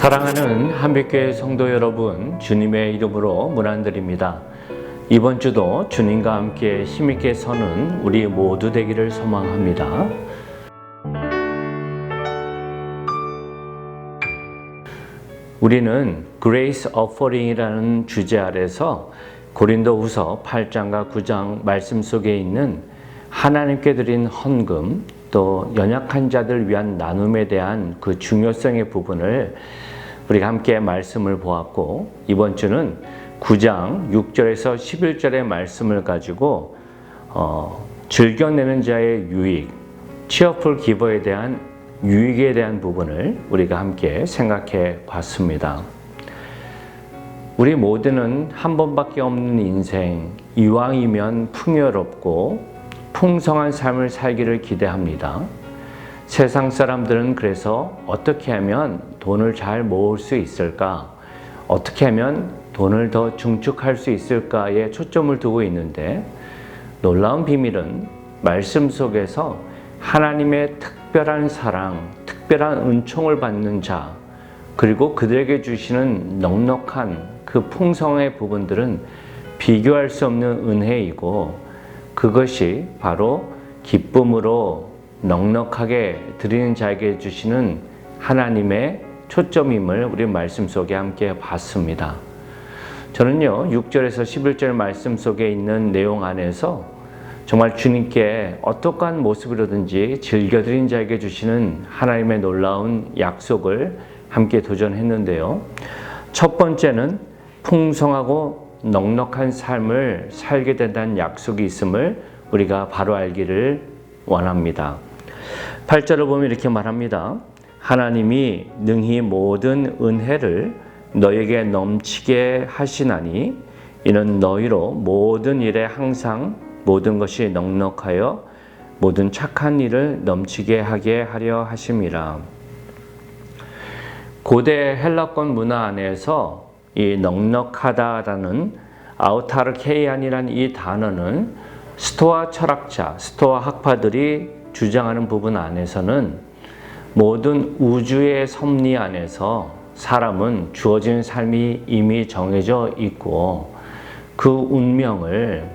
사랑하는 한빛교회 성도 여러분, 주님의 이름으로 문안드립니다. 이번 주도 주님과 함께 힘있게 서는 우리 모두 되기를 소망합니다. 우리는 Grace Offering이라는 주제 아래서 고린도후서 8장과 9장 말씀 속에 있는 하나님께 드린 헌금, 또 연약한 자들 위한 나눔에 대한 그 중요성의 부분을 우리가 함께 말씀을 보았고, 이번 주는 9장 6절에서 11절의 말씀을 가지고 즐겨내는 자의 유익, cheerful giver에 대한 유익에 대한 부분을 우리가 함께 생각해 봤습니다. 우리 모두는 한 번밖에 없는 인생, 이왕이면 풍요롭고 풍성한 삶을 살기를 기대합니다. 세상 사람들은 그래서 어떻게 하면 돈을 잘 모을 수 있을까? 어떻게 하면 돈을 더 증축할 수 있을까에 초점을 두고 있는데, 놀라운 비밀은 말씀 속에서 하나님의 특별한 사랑, 특별한 은총을 받는 자, 그리고 그들에게 주시는 넉넉한 그 풍성의 부분들은 비교할 수 없는 은혜이고, 그것이 바로 기쁨으로 넉넉하게 드리는 자에게 주시는 하나님의 초점임을 우리 말씀 속에 함께 봤습니다. 저는요, 6절에서 11절 말씀 속에 있는 내용 안에서 정말 주님께 어떠한 모습으로든지 즐겨드린 자에게 주시는 하나님의 놀라운 약속을 함께 도전했는데요. 첫 번째는 풍성하고 넉넉한 삶을 살게 된다는 약속이 있음을 우리가 바로 알기를 원합니다. 8절을 보면 이렇게 말합니다. 하나님이 능히 모든 은혜를 너에게 넘치게 하시나니 이는 너희로 모든 일에 항상 모든 것이 넉넉하여 모든 착한 일을 넘치게 하게 하려 하심이라. 고대 헬라권 문화 안에서 이 넉넉하다라는 아우타르케이안이라는 이 단어는 스토아 철학자, 스토아 학파들이 주장하는 부분 안에서는 모든 우주의 섭리 안에서 사람은 주어진 삶이 이미 정해져 있고 그 운명을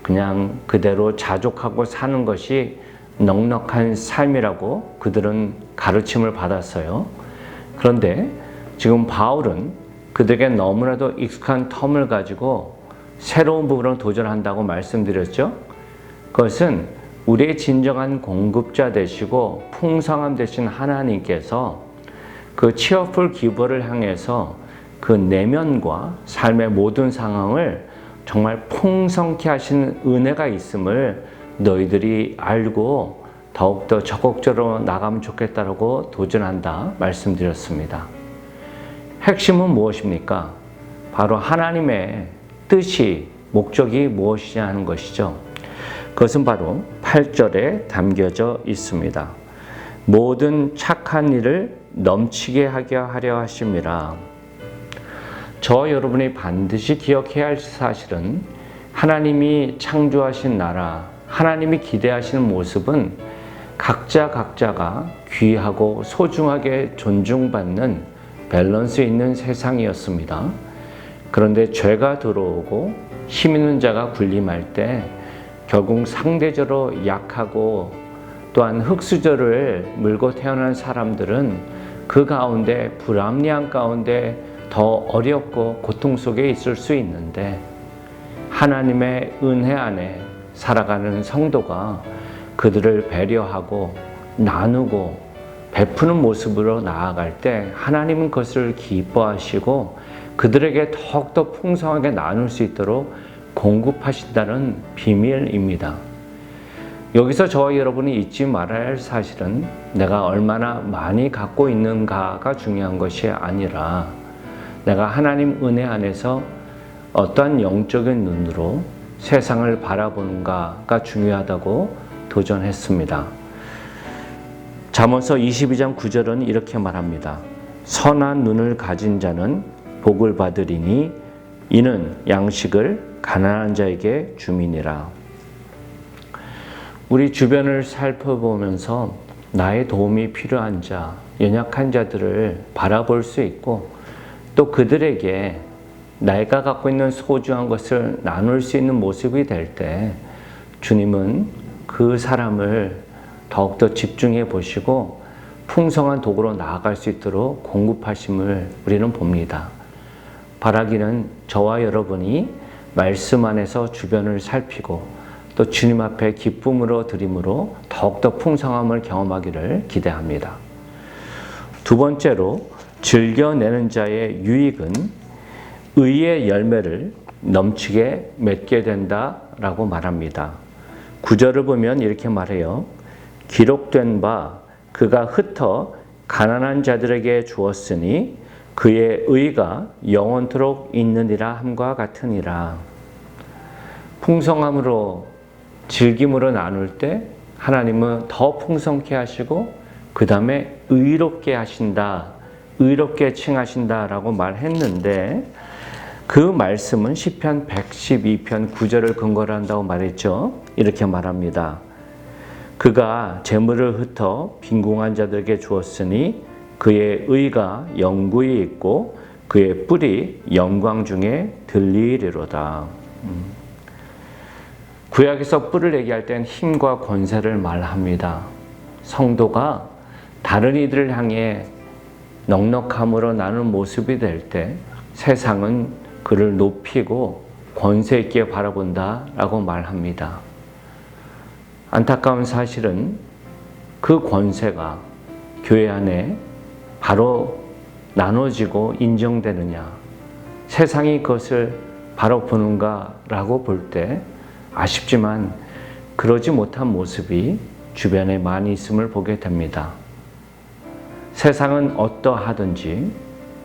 그냥 그대로 자족하고 사는 것이 넉넉한 삶이라고 그들은 가르침을 받았어요. 그런데 지금 바울은 그들에게 너무나도 익숙한 텀을 가지고 새로운 부분을 도전한다고 말씀드렸죠. 그것은 우리의 진정한 공급자 되시고 풍성함 되신 하나님께서 그 cheerful giver를 향해서 그 내면과 삶의 모든 상황을 정말 풍성케 하시는 은혜가 있음을 너희들이 알고 더욱더 적극적으로 나가면 좋겠다라고 도전한다 말씀드렸습니다. 핵심은 무엇입니까? 바로 하나님의 뜻이, 목적이 무엇이냐 하는 것이죠. 그것은 바로 8절에 담겨져 있습니다. 모든 착한 일을 넘치게 하게 하려 하심이라. 저 여러분이 반드시 기억해야 할 사실은 하나님이 창조하신 나라, 하나님이 기대하시는 모습은 각자가 귀하고 소중하게 존중받는 밸런스 있는 세상이었습니다. 그런데 죄가 들어오고 힘 있는 자가 군림할 때 결국 상대적으로 약하고 또한 흙수저를 물고 태어난 사람들은 그 가운데 불합리한 가운데 더 어렵고 고통 속에 있을 수 있는데, 하나님의 은혜 안에 살아가는 성도가 그들을 배려하고 나누고 베푸는 모습으로 나아갈 때 하나님은 그것을 기뻐하시고 그들에게 더욱더 풍성하게 나눌 수 있도록 공급하신다는 비밀입니다. 여기서 저와 여러분이 잊지 말아야 할 사실은 내가 얼마나 많이 갖고 있는가가 중요한 것이 아니라 내가 하나님 은혜 안에서 어떠한 영적인 눈으로 세상을 바라보는가가 중요하다고 도전했습니다. 잠언서 22장 9절은 이렇게 말합니다. 선한 눈을 가진 자는 복을 받으리니 이는 양식을 가난한 자에게 줌이니라. 우리 주변을 살펴보면서 나의 도움이 필요한 자, 연약한 자들을 바라볼 수 있고 또 그들에게 내가 갖고 있는 소중한 것을 나눌 수 있는 모습이 될 때 주님은 그 사람을 더욱더 집중해 보시고 풍성한 도구로 나아갈 수 있도록 공급하심을 우리는 봅니다. 바라기는 저와 여러분이 말씀 안에서 주변을 살피고 또 주님 앞에 기쁨으로 드림으로 더욱더 풍성함을 경험하기를 기대합니다. 두 번째로 즐겨내는 자의 유익은 의의 열매를 넘치게 맺게 된다라고 말합니다. 9절을 보면 이렇게 말해요. 기록된 바 그가 흩어 가난한 자들에게 주었으니 그의 의가 영원토록 있느니라 함과 같으니라. 풍성함으로 즐김으로 나눌 때 하나님은 더 풍성케 하시고 그 다음에 의롭게 하신다, 의롭게 칭하신다라고 말했는데 그 말씀은 시편 112편 9절을 근거로 한다고 말했죠. 이렇게 말합니다. 그가 재물을 흩어 빈궁한 자들에게 주었으니 그의 의가 영구히 있고 그의 뿔이 영광 중에 들리리로다. 구약에서 뿔을 얘기할 땐 힘과 권세를 말합니다. 성도가 다른 이들을 향해 넉넉함으로 나누는 모습이 될 때 세상은 그를 높이고 권세 있게 바라본다라고 말합니다. 안타까운 사실은 그 권세가 교회 안에 바로 나눠지고 인정되느냐, 세상이 그것을 바로 보는가라고 볼 때 아쉽지만 그러지 못한 모습이 주변에 많이 있음을 보게 됩니다. 세상은 어떠하든지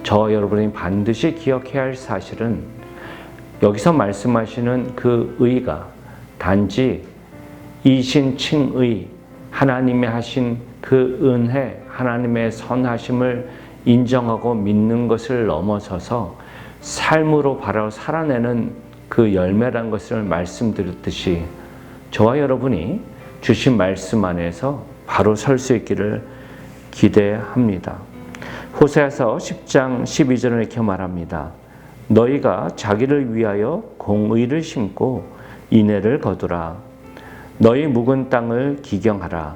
저와 여러분이 반드시 기억해야 할 사실은 여기서 말씀하시는 그 의가 단지 이신칭의, 하나님이 하신 그 은혜, 하나님의 선하심을 인정하고 믿는 것을 넘어서서 삶으로 바로 살아내는 그 열매란 것을 말씀드렸듯이 저와 여러분이 주신 말씀 안에서 바로 설 수 있기를 기대합니다. 호세아서 10장 12절은 이렇게 말합니다. 너희가 자기를 위하여 공의를 심고 인애를 거두라. 너희 묵은 땅을 기경하라.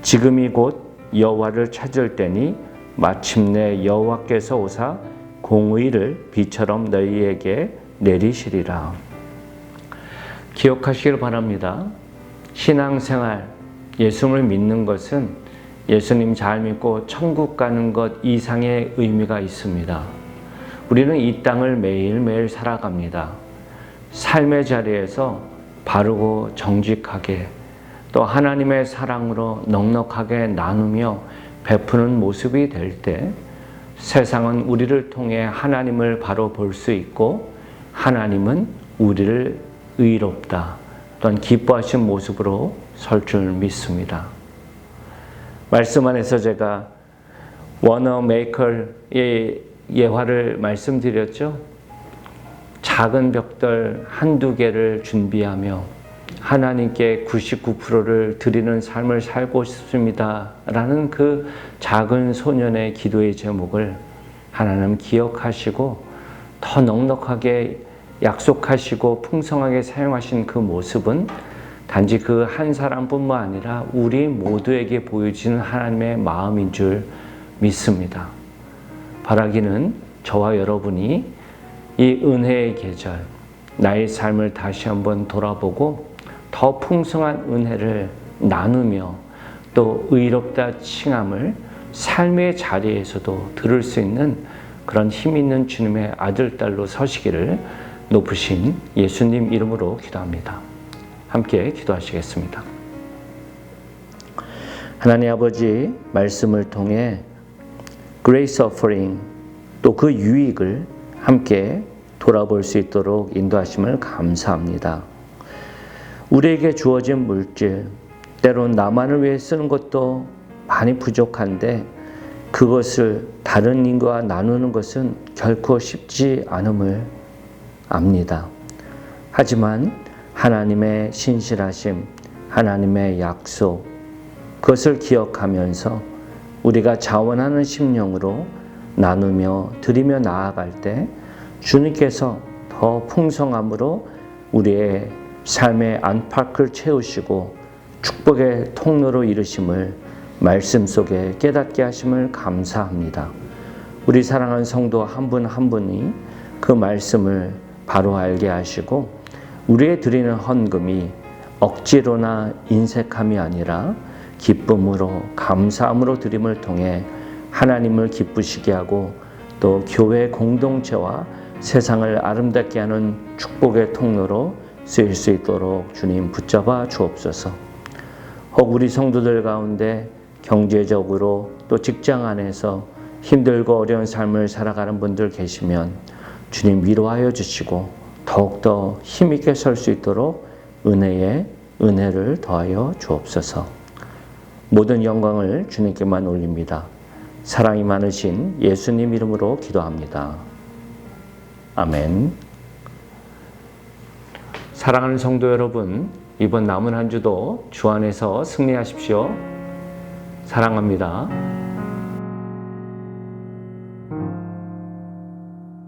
지금이 곧 여호와를 찾을 때니 마침내 여호와께서 오사 공의를 비처럼 너희에게 내리시리라. 기억하시길 바랍니다. 신앙생활, 예수를 믿는 것은 예수님 잘 믿고 천국 가는 것 이상의 의미가 있습니다. 우리는 이 땅을 매일매일 살아갑니다. 삶의 자리에서 바르고 정직하게 또 하나님의 사랑으로 넉넉하게 나누며 베푸는 모습이 될 때 세상은 우리를 통해 하나님을 바로 볼 수 있고 하나님은 우리를 의롭다 또한 기뻐하신 모습으로 설 줄 믿습니다. 말씀 안에서 제가 워너 메이커의 예화를 말씀드렸죠. 작은 벽돌 한두 개를 준비하며 하나님께 99%를 드리는 삶을 살고 싶습니다 라는 그 작은 소년의 기도의 제목을 하나님 기억하시고 더 넉넉하게 약속하시고 풍성하게 사용하신 그 모습은 단지 그 한 사람뿐만 아니라 우리 모두에게 보여지는 하나님의 마음인 줄 믿습니다. 바라기는 저와 여러분이 이 은혜의 계절, 나의 삶을 다시 한번 돌아보고 더 풍성한 은혜를 나누며 또 의롭다 칭함을 삶의 자리에서도 들을 수 있는 그런 힘 있는 주님의 아들, 딸로 서시기를 높으신 예수님 이름으로 기도합니다. 함께 기도하시겠습니다. 하나님 아버지, 말씀을 통해 Grace Offering 또 그 유익을 함께 돌아볼 수 있도록 인도하심을 감사합니다. 우리에게 주어진 물질, 때론 나만을 위해 쓰는 것도 많이 부족한데 그것을 다른 인과 나누는 것은 결코 쉽지 않음을 압니다. 하지만 하나님의 신실하심, 하나님의 약속, 그것을 기억하면서 우리가 자원하는 심령으로 나누며 드리며 나아갈 때 주님께서 더 풍성함으로 우리의 삶의 안팎을 채우시고 축복의 통로로 이루심을 말씀 속에 깨닫게 하심을 감사합니다. 우리 사랑하는 성도 한 분 한 분이 그 말씀을 바로 알게 하시고 우리의 드리는 헌금이 억지로나 인색함이 아니라 기쁨으로 감사함으로 드림을 통해 하나님을 기쁘시게 하고 또 교회 공동체와 세상을 아름답게 하는 축복의 통로로 쓰일 수 있도록 주님 붙잡아 주옵소서. 혹 우리 성도들 가운데 경제적으로 또 직장 안에서 힘들고 어려운 삶을 살아가는 분들 계시면 주님 위로하여 주시고 더욱더 힘있게 설 수 있도록 은혜를 더하여 주옵소서. 모든 영광을 주님께만 올립니다. 사랑이 많으신 예수님 이름으로 기도합니다. 아멘. 사랑하는 성도 여러분, 이번 남은 한 주도 주 안에서 승리하십시오. 사랑합니다.